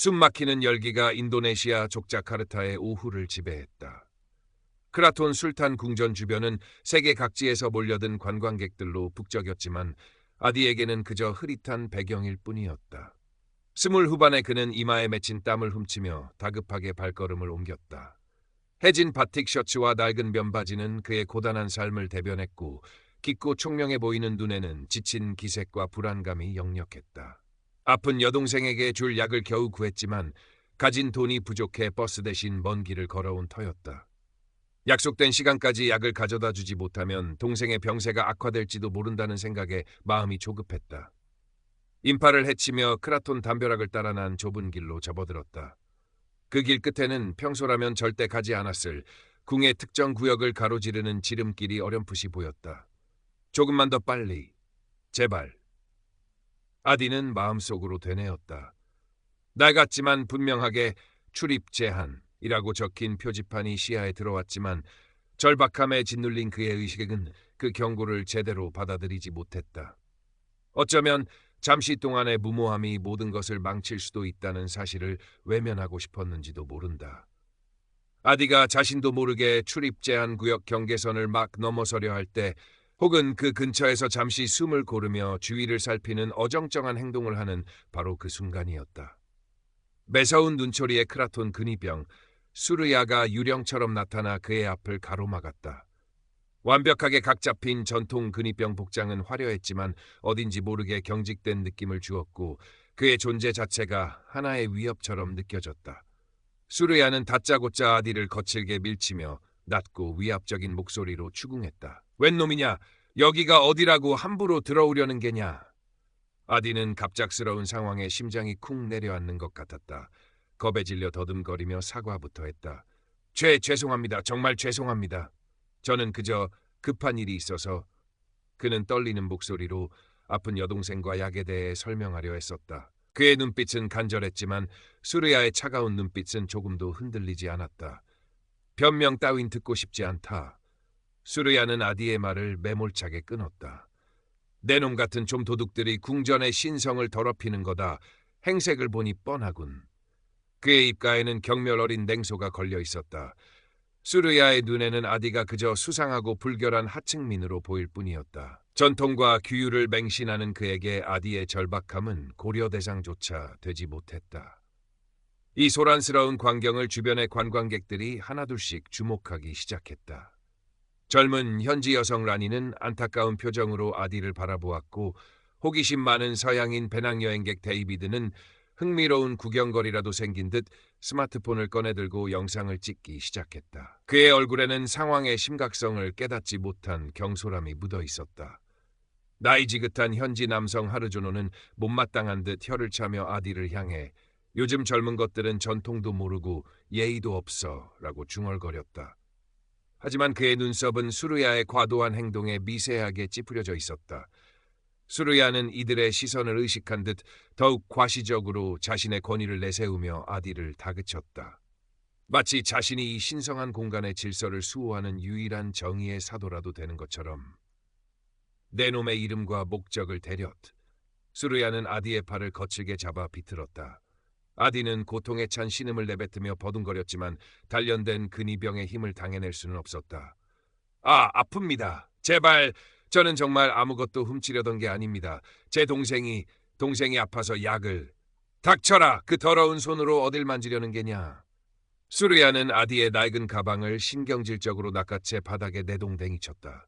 숨막히는 열기가 인도네시아 족자카르타의 오후를 지배했다. 크라톤 술탄 궁전 주변은 세계 각지에서 몰려든 관광객들로 북적였지만 아디에게는 그저 흐릿한 배경일 뿐이었다. 스물 후반에 그는 이마에 맺힌 땀을 훔치며 다급하게 발걸음을 옮겼다. 해진 바틱 셔츠와 낡은 면바지는 그의 고단한 삶을 대변했고 깊고 총명해 보이는 눈에는 지친 기색과 불안감이 역력했다. 아픈 여동생에게 줄 약을 겨우 구했지만 가진 돈이 부족해 버스 대신 먼 길을 걸어온 터였다. 약속된 시간까지 약을 가져다 주지 못하면 동생의 병세가 악화될지도 모른다는 생각에 마음이 조급했다. 인파를 헤치며 크라톤 담벼락을 따라 난 좁은 길로 접어들었다. 그 길 끝에는 평소라면 절대 가지 않았을 궁의 특정 구역을 가로지르는 지름길이 어렴풋이 보였다. 조금만 더 빨리, 제발. 아디는 마음속으로 되뇌었다. 낡았지만 분명하게 출입 제한이라고 적힌 표지판이 시야에 들어왔지만 절박함에 짓눌린 그의 의식은 그 경고를 제대로 받아들이지 못했다. 어쩌면 잠시 동안의 무모함이 모든 것을 망칠 수도 있다는 사실을 외면하고 싶었는지도 모른다. 아디가 자신도 모르게 출입 제한 구역 경계선을 막 넘어서려 할 때 혹은 그 근처에서 잠시 숨을 고르며 주위를 살피는 어정쩡한 행동을 하는 바로 그 순간이었다. 매서운 눈초리의 크라톤 근위병 수르야가 유령처럼 나타나 그의 앞을 가로막았다. 완벽하게 각 잡힌 전통 근위병 복장은 화려했지만 어딘지 모르게 경직된 느낌을 주었고 그의 존재 자체가 하나의 위협처럼 느껴졌다. 수르야는 다짜고짜 아디를 거칠게 밀치며 낮고 위압적인 목소리로 추궁했다. 웬 놈이냐? 여기가 어디라고 함부로 들어오려는 게냐? 아디는 갑작스러운 상황에 심장이 쿵 내려앉는 것 같았다. 겁에 질려 더듬거리며 사과부터 했다. 죄송합니다. 정말 죄송합니다. 저는 그저 급한 일이 있어서. 그는 떨리는 목소리로 아픈 여동생과 약에 대해 설명하려 했었다. 그의 눈빛은 간절했지만 수르야의 차가운 눈빛은 조금도 흔들리지 않았다. 변명 따윈 듣고 싶지 않다. 수르야는 아디의 말을 매몰차게 끊었다. 내 놈 같은 좀 도둑들이 궁전의 신성을 더럽히는 거다. 행색을 보니 뻔하군. 그의 입가에는 경멸 어린 냉소가 걸려 있었다. 수르야의 눈에는 아디가 그저 수상하고 불결한 하층민으로 보일 뿐이었다. 전통과 규율을 맹신하는 그에게 아디의 절박함은 고려 대상조차 되지 못했다. 이 소란스러운 광경을 주변의 관광객들이 하나둘씩 주목하기 시작했다. 젊은 현지 여성 라니는 안타까운 표정으로 아디를 바라보았고 호기심 많은 서양인 배낭여행객 데이비드는 흥미로운 구경거리라도 생긴 듯 스마트폰을 꺼내들고 영상을 찍기 시작했다. 그의 얼굴에는 상황의 심각성을 깨닫지 못한 경솔함이 묻어 있었다. 나이 지긋한 현지 남성 하르조노는 못마땅한 듯 혀를 차며 아디를 향해 요즘 젊은 것들은 전통도 모르고 예의도 없어 라고 중얼거렸다. 하지만 그의 눈썹은 수르야의 과도한 행동에 미세하게 찌푸려져 있었다. 수르야는 이들의 시선을 의식한 듯 더욱 과시적으로 자신의 권위를 내세우며 아디를 다그쳤다. 마치 자신이 이 신성한 공간의 질서를 수호하는 유일한 정의의 사도라도 되는 것처럼. 내 놈의 이름과 목적을 대렷. 수르야는 아디의 팔을 거칠게 잡아 비틀었다. 아디는 고통에 찬 신음을 내뱉으며 버둥거렸지만 단련된 근위병의 힘을 당해낼 수는 없었다. 아픕니다. 제발, 저는 정말 아무것도 훔치려던 게 아닙니다. 제 동생이 아파서 약을. 닥쳐라! 그 더러운 손으로 어딜 만지려는 게냐. 수르야는 아디의 낡은 가방을 신경질적으로 낚아채 바닥에 내동댕이쳤다.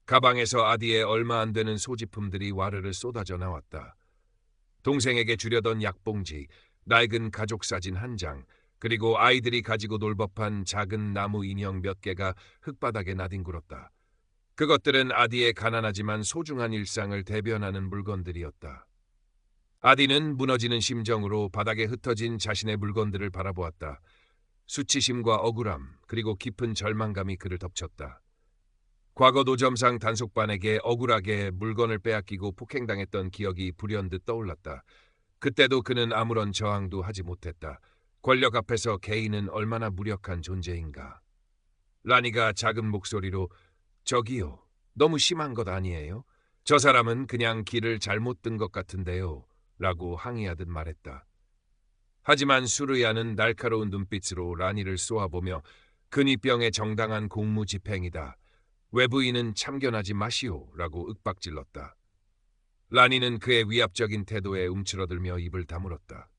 가방에서 아디의 얼마 안 되는 소지품들이 와르르 쏟아져 나왔다. 동생에게 주려던 약봉지, 낡은 가족 사진 한 장, 그리고 아이들이 가지고 놀 법한 작은 나무 인형 몇 개가 흙바닥에 나뒹굴었다. 그것들은 아디의 가난하지만 소중한 일상을 대변하는 물건들이었다. 아디는 무너지는 심정으로 바닥에 흩어진 자신의 물건들을 바라보았다. 수치심과 억울함, 그리고 깊은 절망감이 그를 덮쳤다. 과거 노점상 단속반에게 억울하게 물건을 빼앗기고 폭행당했던 기억이 불현듯 떠올랐다. 그때도 그는 아무런 저항도 하지 못했다. 권력 앞에서 개인은 얼마나 무력한 존재인가. 라니가 작은 목소리로 저기요, 너무 심한 것 아니에요? 저 사람은 그냥 길을 잘못 든 것 같은데요. 라고 항의하듯 말했다. 하지만 수르야는 날카로운 눈빛으로 라니를 쏘아보며 근위병의 정당한 공무집행이다. 외부인은 참견하지 마시오 라고 윽박질렀다. 라니는 그의 위압적인 태도에 움츠러들며 입을 다물었다.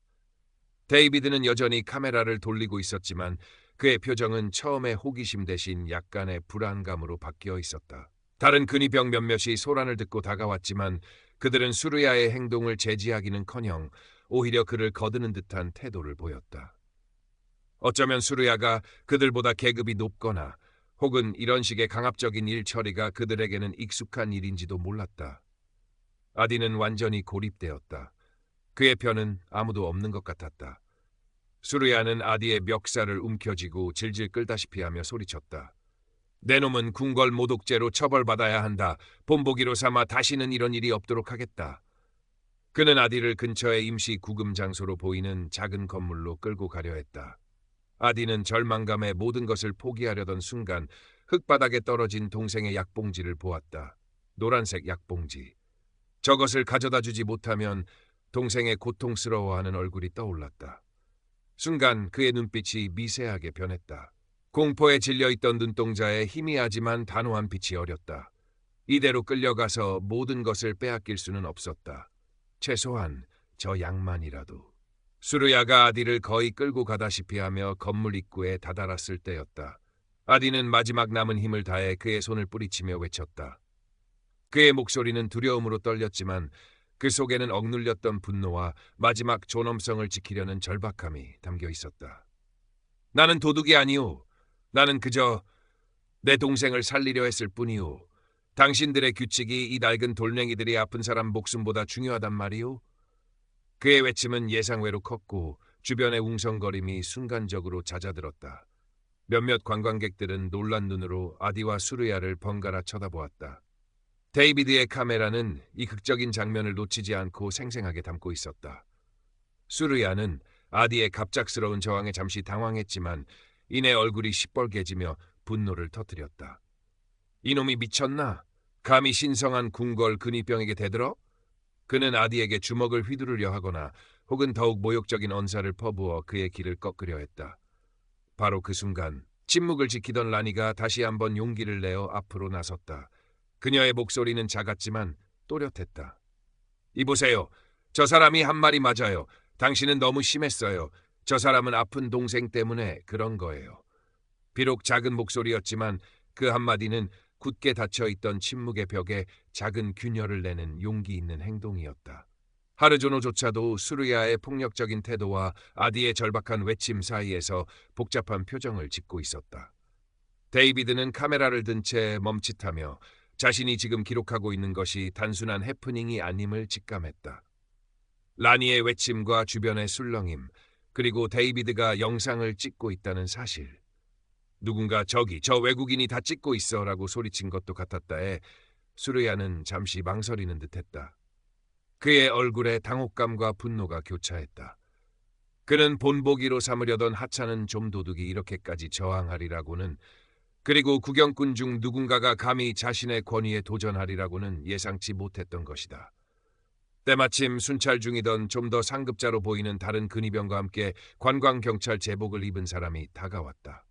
데이비드는 여전히 카메라를 돌리고 있었지만 그의 표정은 처음의 호기심 대신 약간의 불안감으로 바뀌어 있었다. 다른 근위병 몇몇이 소란을 듣고 다가왔지만 그들은 수르야의 행동을 제지하기는커녕 오히려 그를 거드는 듯한 태도를 보였다. 어쩌면 수르야가 그들보다 계급이 높거나 혹은 이런 식의 강압적인 일 처리가 그들에게는 익숙한 일인지도 몰랐다. 아디는 완전히 고립되었다. 그의 편은 아무도 없는 것 같았다. 수르야는 아디의 멱살을 움켜쥐고 질질 끌다시피 하며 소리쳤다. 내 놈은 궁궐 모독죄로 처벌받아야 한다. 본보기로 삼아 다시는 이런 일이 없도록 하겠다. 그는 아디를 근처의 임시 구금 장소로 보이는 작은 건물로 끌고 가려 했다. 아디는 절망감에 모든 것을 포기하려던 순간 흙바닥에 떨어진 동생의 약봉지를 보았다. 노란색 약봉지. 저것을 가져다 주지 못하면 동생의 고통스러워하는 얼굴이 떠올랐다. 순간 그의 눈빛이 미세하게 변했다. 공포에 질려있던 눈동자에 희미하지만 단호한 빛이 어렸다. 이대로 끌려가서 모든 것을 빼앗길 수는 없었다. 최소한 저 양만이라도. 수르야가 아디를 거의 끌고 가다시피 하며 건물 입구에 다다랐을 때였다. 아디는 마지막 남은 힘을 다해 그의 손을 뿌리치며 외쳤다. 그의 목소리는 두려움으로 떨렸지만 그 속에는 억눌렸던 분노와 마지막 존엄성을 지키려는 절박함이 담겨 있었다. 나는 도둑이 아니오. 나는 그저 내 동생을 살리려 했을 뿐이오. 당신들의 규칙이 이 낡은 돌멩이들이 아픈 사람 목숨보다 중요하단 말이오. 그의 외침은 예상외로 컸고 주변의 웅성거림이 순간적으로 잦아들었다. 몇몇 관광객들은 놀란 눈으로 아디와 수르야를 번갈아 쳐다보았다. 데이비드의 카메라는 이 극적인 장면을 놓치지 않고 생생하게 담고 있었다. 수르야는 아디의 갑작스러운 저항에 잠시 당황했지만 이내 얼굴이 시뻘개지며 분노를 터뜨렸다. 이놈이 미쳤나? 감히 신성한 궁궐 근위병에게 대들어? 그는 아디에게 주먹을 휘두르려 하거나 혹은 더욱 모욕적인 언사를 퍼부어 그의 길을 꺾으려 했다. 바로 그 순간 침묵을 지키던 라니가 다시 한번 용기를 내어 앞으로 나섰다. 그녀의 목소리는 작았지만 또렷했다. 이보세요. 저 사람이 한 말이 맞아요. 당신은 너무 심했어요. 저 사람은 아픈 동생 때문에 그런 거예요. 비록 작은 목소리였지만 그 한마디는 굳게 닫혀있던 침묵의 벽에 작은 균열을 내는 용기 있는 행동이었다. 하르조노조차도 수르야의 폭력적인 태도와 아디의 절박한 외침 사이에서 복잡한 표정을 짓고 있었다. 데이비드는 카메라를 든 채 멈칫하며 자신이 지금 기록하고 있는 것이 단순한 해프닝이 아님을 직감했다. 라니의 외침과 주변의 술렁임, 그리고 데이비드가 영상을 찍고 있다는 사실. 누군가 저기 저 외국인이 다 찍고 있어 라고 소리친 것도 같았다에 수르야는 잠시 망설이는 듯했다. 그의 얼굴에 당혹감과 분노가 교차했다. 그는 본보기로 삼으려던 하찮은 좀도둑이 이렇게까지 저항하리라고는, 그리고 구경꾼 중 누군가가 감히 자신의 권위에 도전하리라고는 예상치 못했던 것이다. 때마침 순찰 중이던 좀 더 상급자로 보이는 다른 근위병과 함께 관광경찰 제복을 입은 사람이 다가왔다.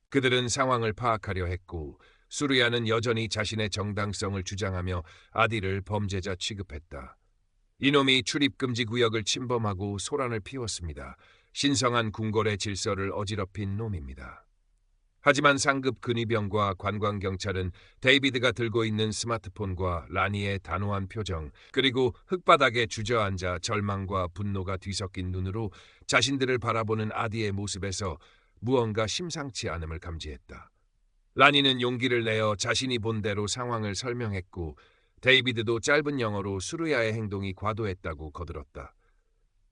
그들은 상황을 파악하려 했고 수르야는 여전히 자신의 정당성을 주장하며 아디를 범죄자 취급했다. 이놈이 출입금지 구역을 침범하고 소란을 피웠습니다. 신성한 궁궐의 질서를 어지럽힌 놈입니다. 하지만 상급 근위병과 관광경찰은 데이비드가 들고 있는 스마트폰과 라니의 단호한 표정, 그리고 흙바닥에 주저앉아 절망과 분노가 뒤섞인 눈으로 자신들을 바라보는 아디의 모습에서 무언가 심상치 않음을 감지했다. 라니는 용기를 내어 자신이 본 대로 상황을 설명했고 데이비드도 짧은 영어로 수르야의 행동이 과도했다고 거들었다.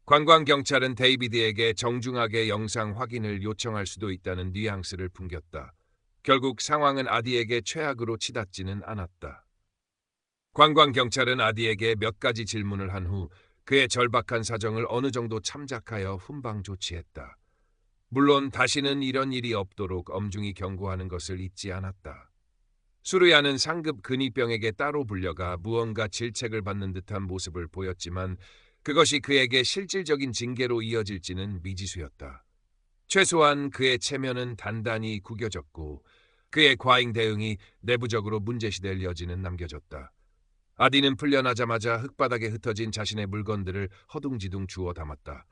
관광경찰은 데이비드에게 정중하게 영상 확인을 요청할 수도 있다는 뉘앙스를 풍겼다. 결국 상황은 아디에게 최악으로 치닫지는 않았다. 관광경찰은 아디에게 몇 가지 질문을 한 후 그의 절박한 사정을 어느 정도 참작하여 훈방 조치했다. 물론 다시는 이런 일이 없도록 엄중히 경고하는 것을 잊지 않았다. 수르야는 상급 근위병에게 따로 불려가 무언가 질책을 받는 듯한 모습을 보였지만 그것이 그에게 실질적인 징계로 이어질지는 미지수였다. 최소한 그의 체면은 단단히 구겨졌고 그의 과잉 대응이 내부적으로 문제시될 여지는 남겨졌다. 아디는 풀려나자마자 흙바닥에 흩어진 자신의 물건들을 허둥지둥 주워 담았다.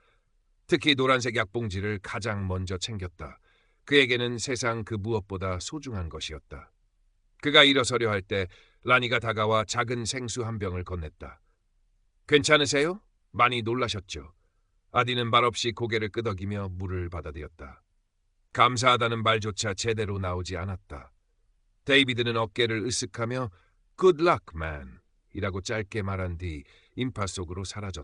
특히 노란색 약봉지를 가장 먼저 챙겼다. 그에게는 세상 그 무엇보다 소중한 것이었다. 그가 일어서려 할 때 라니가 다가와 작은 생수 한 병을 건넸다. 괜찮으세요? 많이 놀라셨죠? 아디는 말없이 고개를 끄덕이며 물을 받아들였다. 감사하다는 말조차 제대로 나오지 않았다. 데이비드는 어깨를 으쓱하며 Good luck, man 이라고 짧게 말한 뒤 인파 속으로 사라졌다.